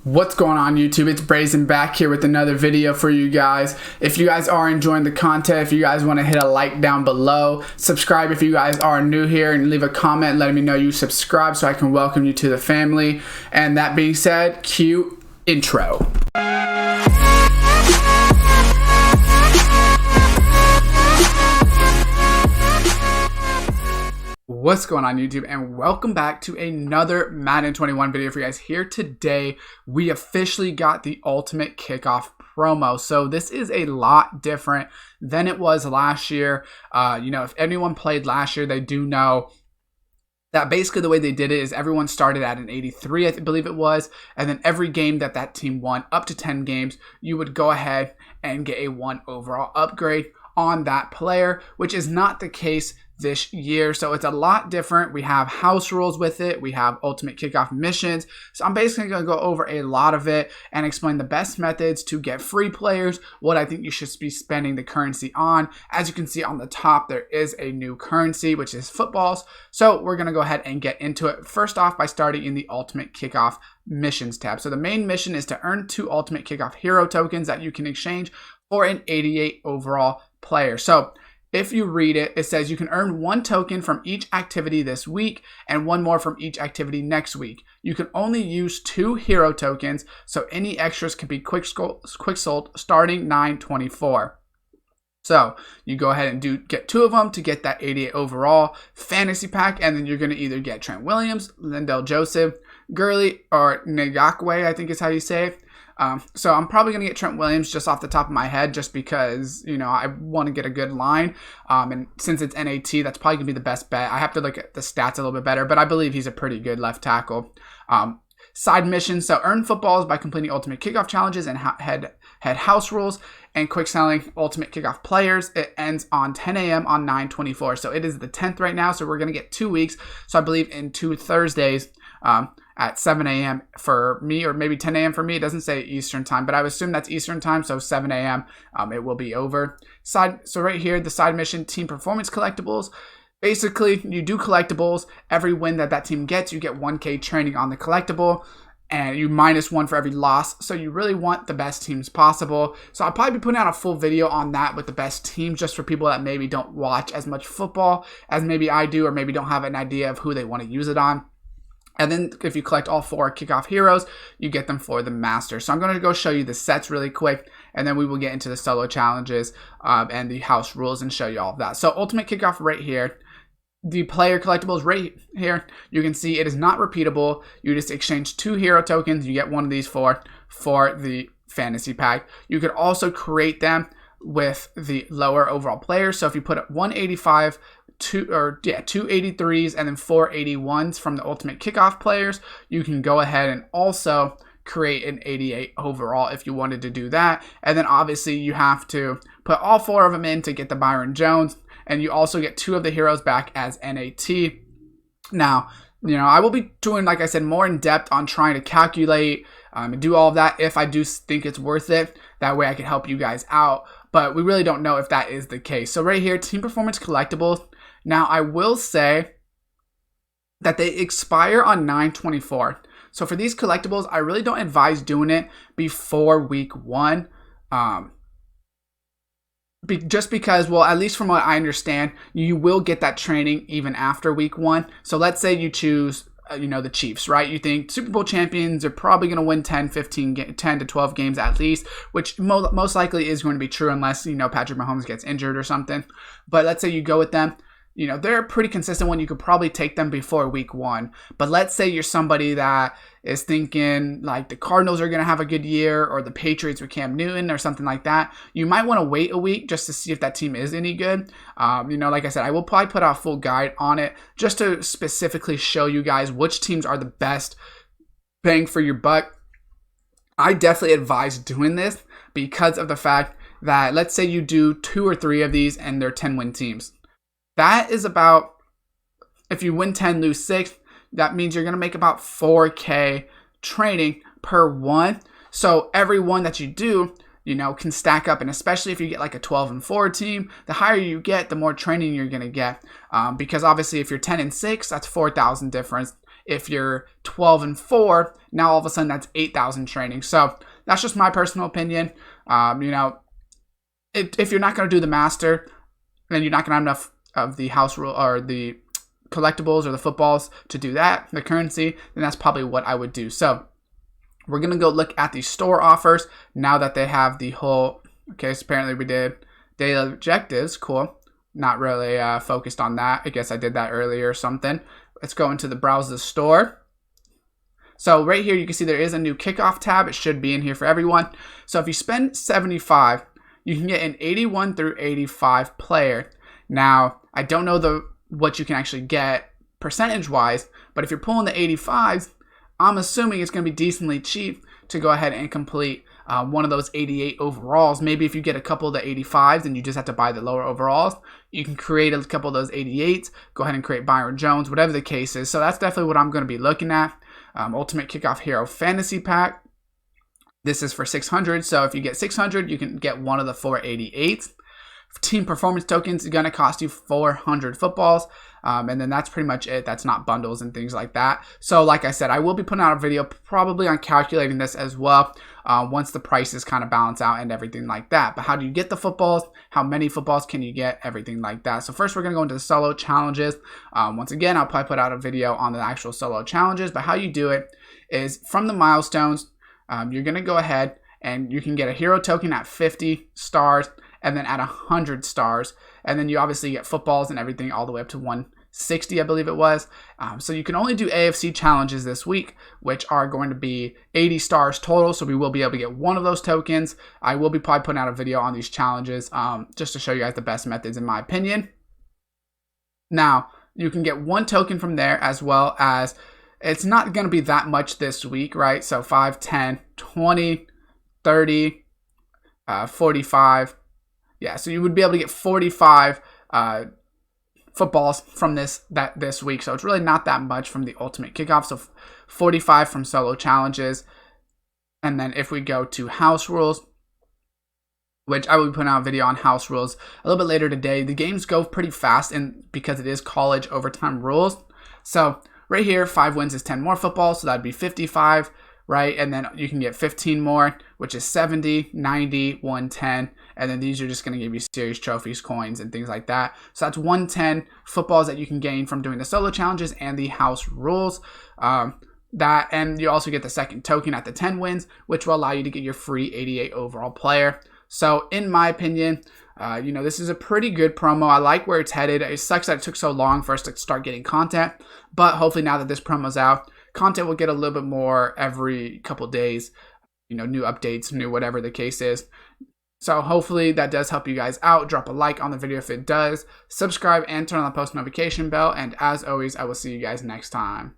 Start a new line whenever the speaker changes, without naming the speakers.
What's going on YouTube? It's Brazen back here with another video for you guys. If you guys are enjoying the content, if you guys want to hit a like down below, subscribe if you guys are new here, and leave a comment letting me know you subscribe so I can welcome you to the family. And that being said, cue intro. What's going on YouTube, and welcome back to another Madden 21 video for you guys. Here today we officially got the Ultimate Kickoff promo, so this is a lot different than it was last year. If anyone played last year, they do know that basically the way they did it is everyone started at an 83, I believe it was, and then every game that team won, up to 10 games, you would go ahead and get a 1 overall upgrade on that player, which is not the case this year. So it's a lot different. We have house rules with it. We have ultimate kickoff missions. So I'm basically going to go over a lot of it and explain the best methods to get free players, what I think you should be spending the currency on. As you can see on the top, there is a new currency, which is footballs. So we're going to go ahead and get into it. First off, by starting in the ultimate kickoff missions tab. So the main mission is to earn 2 ultimate kickoff hero tokens that you can exchange for an 88 overall player. So if you read it, it says you can earn 1 token from each activity this week and 1 more from each activity next week. You can only use 2 hero tokens, so any extras can be quick sold starting 9/24. So you go ahead and get 2 of them to get that 88 overall fantasy pack, and then you're going to either get Trent Williams, Lindell Joseph, Gurley, or Ngakwe, I think is how you say it. So I'm probably going to get Trent Williams just off the top of my head, just because, I want to get a good line. And since it's NAT, that's probably going to be the best bet. I have to look at the stats a little bit better, but I believe he's a pretty good left tackle. Side missions. So earn footballs by completing ultimate kickoff challenges and head house rules, and quick selling ultimate kickoff players. It ends on 10 a.m. on 9/24. So it is the 10th right now. So we're going to get 2 weeks. So I believe in 2 Thursdays, at 7 a.m. for me, or maybe 10 a.m. for me. It doesn't say Eastern time, but I would assume that's Eastern time, so 7 a.m. It will be over. So right here, the side mission, team performance collectibles. Basically, you do collectibles. Every win that team gets, you get 1K training on the collectible, and you -1 for every loss. So you really want the best teams possible. So I'll probably be putting out a full video on that with the best teams, just for people that maybe don't watch as much football as maybe I do, or maybe don't have an idea of who they want to use it on. And then if you collect all 4 kickoff heroes, you get them for the master. So I'm going to go show you the sets really quick, and then we will get into the solo challenges and the house rules and show you all of that. So ultimate kickoff right here. The player collectibles right here, you can see it is not repeatable. You just exchange 2 hero tokens. You get 1 of these for the fantasy pack. You could also create them with the lower overall players. So if you put up 185, 2 83s, and then 4 81s from the ultimate kickoff players, you can go ahead and also create an 88 overall if you wanted to do that. And then obviously you have to put all 4 of them in to get the Byron Jones, and you also get 2 of the heroes back as NAT. Now, I will be doing, like I said, more in depth on trying to calculate and do all of that if I do think it's worth it. That way I can help you guys out, but we really don't know if that is the case. So right here, team performance collectibles. Now, I will say that they expire on 9/24. So for these collectibles, I really don't advise doing it before week 1. Just because, well, at least from what I understand, you will get that training even after week 1. So let's say you choose, the Chiefs, right? You think Super Bowl champions are probably going to win 10 to 12 games at least, which most likely is going to be true unless, Patrick Mahomes gets injured or something. But let's say you go with them. They're a pretty consistent one. You could probably take them before week 1. But let's say you're somebody that is thinking like the Cardinals are going to have a good year, or the Patriots with Cam Newton or something like that. You might want to wait a week just to see if that team is any good. Like I said, I will probably put out a full guide on it just to specifically show you guys which teams are the best bang for your buck. I definitely advise doing this because of the fact that, let's say you do 2 or 3 of these and they're 10-win teams. That is about, if you win 10, lose 6, that means you're going to make about 4K training per one. So every one that you do, can stack up. And especially if you get like a 12-4 team, the higher you get, the more training you're going to get. Because obviously if you're 10-6, that's 4,000 difference. if you're 12-4, now all of a sudden that's 8,000 training. So that's just my personal opinion. You know, if you're not going to do the master, then you're not going to have enough of the house rule or the collectibles or the footballs to do that, the currency, then that's probably what I would do. So we're going to go look at the store offers now that they have the whole, okay, so apparently we did daily objectives, cool. Not really focused on that. I guess I did that earlier or something. Let's go into the browse the store. So right here, you can see there is a new kickoff tab. It should be in here for everyone. So if you spend 75, you can get an 81 through 85 player. Now, I don't know what you can actually get percentage-wise, but if you're pulling the 85s, I'm assuming it's going to be decently cheap to go ahead and complete one of those 88 overalls. Maybe if you get a couple of the 85s and you just have to buy the lower overalls, you can create a couple of those 88s, go ahead and create Byron Jones, whatever the case is. So that's definitely what I'm going to be looking at. Ultimate Kickoff Hero Fantasy Pack. This is for 600, so if you get 600, you can get one of the 488s. Team Performance Tokens is going to cost you 400 footballs, and then that's pretty much it. That's not bundles and things like that. So like I said, I will be putting out a video probably on calculating this as well once the prices kind of balance out and everything like that. But how do you get the footballs? How many footballs can you get? Everything like that. So first we're going to go into the solo challenges. Once again, I'll probably put out a video on the actual solo challenges, but how you do it is from the milestones. You're going to go ahead and you can get a hero token at 50 stars and then at 100 stars. And then you obviously get footballs and everything all the way up to 160, I believe it was. So you can only do AFC challenges this week, which are going to be 80 stars total. So we will be able to get one of those tokens. I will be probably putting out a video on these challenges just to show you guys the best methods in my opinion. Now, you can get one token from there as well as it's not going to be that much this week, right? So 5, 10, 20, 30, 45. Yeah, so you would be able to get 45 footballs from this week. So it's really not that much from the Ultimate Kickoff. So 45 from solo challenges. And then if we go to house rules, which I will be putting out a video on house rules a little bit later today. The games go pretty fast because it is college overtime rules. So right here, 5 wins is 10 more footballs, so that'd be 55, right? And then you can get 15 more, which is 70, 90, 110, and then these are just going to give you series trophies, coins, and things like that. So that's 110 footballs that you can gain from doing the solo challenges and the house rules. And you also get the second token at the 10 wins, which will allow you to get your free 88 overall player. So in my opinion, this is a pretty good promo. I like where it's headed. It sucks that it took so long for us to start getting content, but hopefully now that this promo's out, content will get a little bit more every couple days, new updates, new whatever the case is. So hopefully that does help you guys out. Drop a like on the video if it does. Subscribe and turn on the post notification bell. And as always, I will see you guys next time.